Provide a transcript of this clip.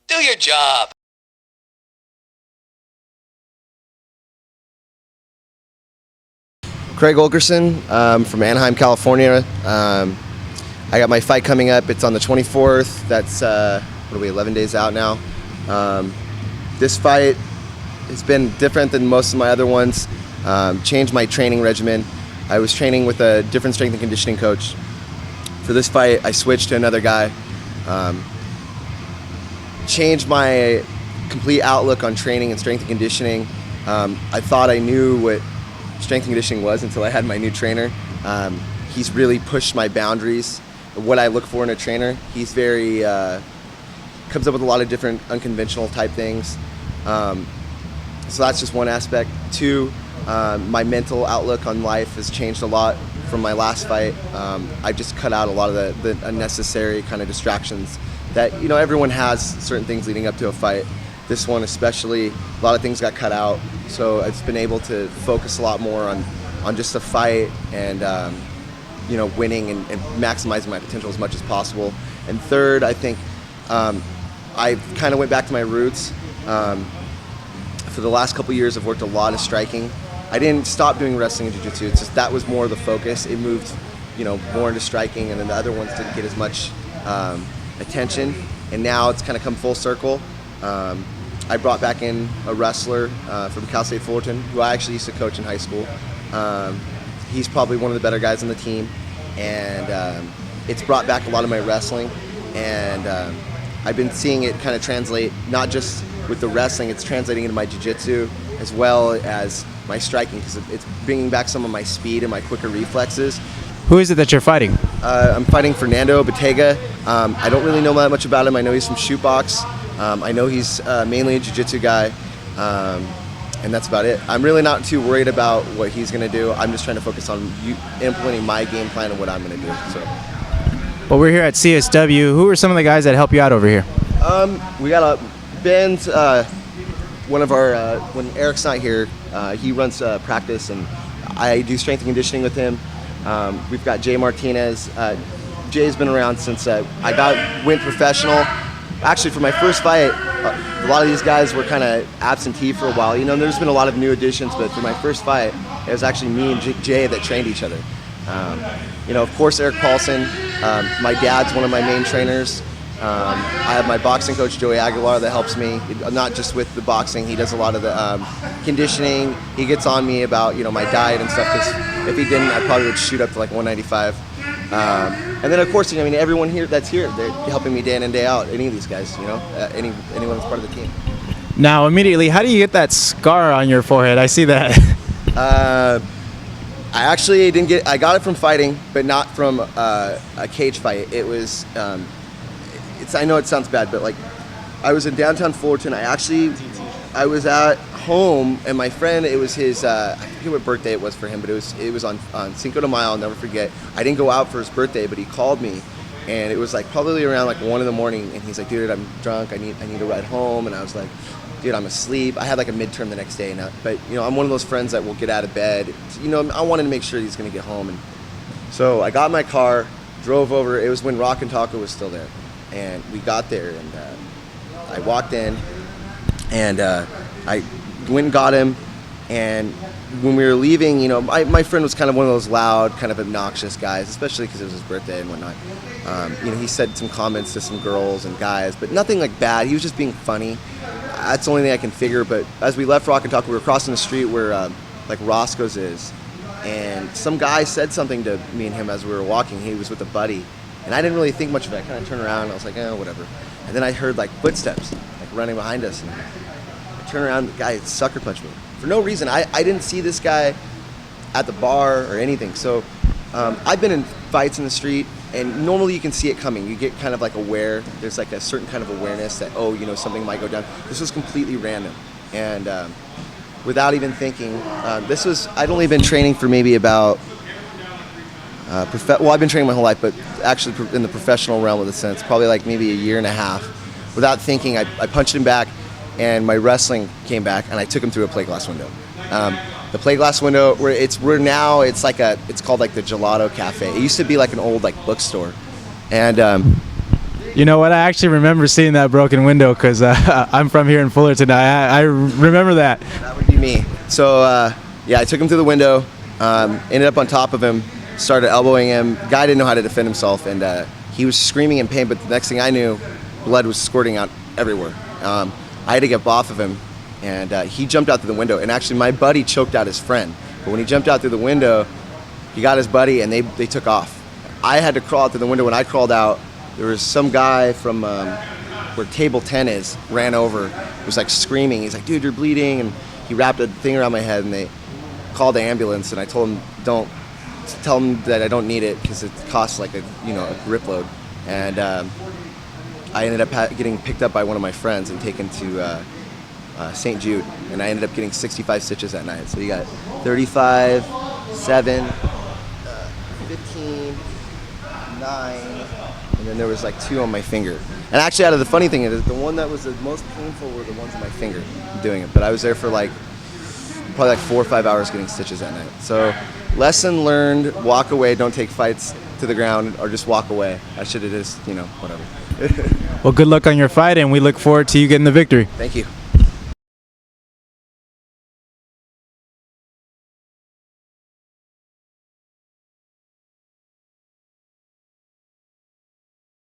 Do your job. Craig Wilkerson from Anaheim, California. I got my fight coming up. It's on the 24th. That's, 11 days out now. This fight has been different than most of my other ones. Changed my training regimen. I was training with a different strength and conditioning coach. For this fight, I switched to another guy. Changed my complete outlook on training and strength and conditioning. I thought I knew what strength and conditioning was until I had my new trainer. He's really pushed my boundaries, what I look for in a trainer. He's very, comes up with a lot of different unconventional type things. So that's just one aspect. Two, my mental outlook on life has changed a lot from my last fight. I just cut out a lot of the unnecessary kind of distractions that, everyone has certain things leading up to a fight. This one especially, a lot of things got cut out. So I've been able to focus a lot more on just the fight and, winning and maximizing my potential as much as possible. And third, I think I kind of went back to my roots. For the last couple years, I've worked a lot of striking. I didn't stop doing wrestling and jiu-jitsu. It's just that was more the focus. It moved, more into striking, and then the other ones didn't get as much attention. And now it's kind of come full circle. I brought back in a wrestler from Cal State Fullerton, who I actually used to coach in high school. He's probably one of the better guys on the team, and it's brought back a lot of my wrestling. And I've been seeing it kind of translate, not just with the wrestling, it's translating into my jiu-jitsu as well as my striking, because it's bringing back some of my speed and my quicker reflexes. Who is it that you're fighting? I'm fighting Fernando Bottega. I don't really know that much about him. I know he's from shootbox. I know he's mainly a jiu-jitsu guy, and that's about it. I'm really not too worried about what he's going to do. I'm just trying to focus on implementing my game plan and what I'm going to do. So. Well, we're here at CSW. Who are some of the guys that help you out over here? We got Ben's, one of our, when Eric's not here, he runs practice, and I do strength and conditioning with him. We've got Jay Martinez. Jay's been around since I went professional. Actually, for my first fight, a lot of these guys were kind of absentee for a while. There's been a lot of new additions, but for my first fight, it was actually me and Jay that trained each other. Of course, Eric Paulson. My dad's one of my main trainers. I have my boxing coach, Joey Aguilar, that helps me, not just with the boxing. He does a lot of the conditioning. He gets on me about, my diet and stuff, because if he didn't, I probably would shoot up to like 195. And then, of course, everyone here that's here, they're helping me day in and day out. Any of these guys, anyone that's part of the team. Now, immediately, how do you get that scar on your forehead? I see that. I actually I got it from fighting, but not from a cage fight. It was, I know it sounds bad, but I was in downtown Fullerton. I was at home, and my friend, it was his, I forget what birthday it was for him, but it was on Cinco de Mayo. I'll never forget. I didn't go out for his birthday, but he called me, and it was probably around 1 a.m, and he's like, dude, I'm drunk. I need a ride home. And I was like, dude, I'm asleep. I had a midterm the next day, but I'm one of those friends that will get out of bed. I wanted to make sure he's gonna get home, and so I got in my car, drove over. It was when Rock and Taco was still there, and we got there, and I walked in, and I went and got him, and when we were leaving, my friend was kind of one of those loud, kind of obnoxious guys, especially because it was his birthday and whatnot. He said some comments to some girls and guys, but nothing bad. He was just being funny. That's the only thing I can figure. But as we left Rock and Taco, we were crossing the street where Roscoe's is, and some guy said something to me and him as we were walking. He was with a buddy, and I didn't really think much of it. I kind of turned around, and I was like, whatever. And then I heard footsteps running behind us, and I turned around. The guy sucker punched me for no reason. I didn't see this guy at the bar or anything. So I've been in fights in the street, and normally you can see it coming. You get kind of aware. There's a certain kind of awareness that, something might go down. This was completely random. And without even thinking, I'd only been training for maybe about, I've been training my whole life, but actually in the professional realm of the sense, probably maybe a year and a half. Without thinking, I punched him back, and my wrestling came back, and I took him through a plate glass window. The plate glass window, it's called the Gelato Cafe. It used to be an old bookstore, and You know what? I actually remember seeing that broken window because I'm from here in Fullerton. I remember that. That would be me. So yeah, I took him through the window, ended up on top of him, started elbowing him. Guy didn't know how to defend himself, and he was screaming in pain. But the next thing I knew, blood was squirting out everywhere. I had to get off of him, and he jumped out through the window. And actually, my buddy choked out his friend. But when he jumped out through the window, he got his buddy, and they took off. I had to crawl out through the window. When I crawled out, there was some guy from where table 10 is, ran over, was like screaming. He's like, dude, you're bleeding. And he wrapped a thing around my head, and they called the ambulance. And I told him, tell him that I don't need it because it costs like a grip load. And I ended up getting picked up by one of my friends and taken to St. Jude. And I ended up getting 65 stitches that night. So you got 35, 7, 15, 9, and then there was like 2 on my finger. And actually, out of the funny thing is, the one that was the most painful were the ones on my finger doing it. But I was there for like probably like 4 or 5 hours getting stitches that night. So lesson learned: walk away, don't take fights to the ground, or just walk away. I should have just, whatever. Well, good luck on your fight, and we look forward to you getting the victory. Thank you.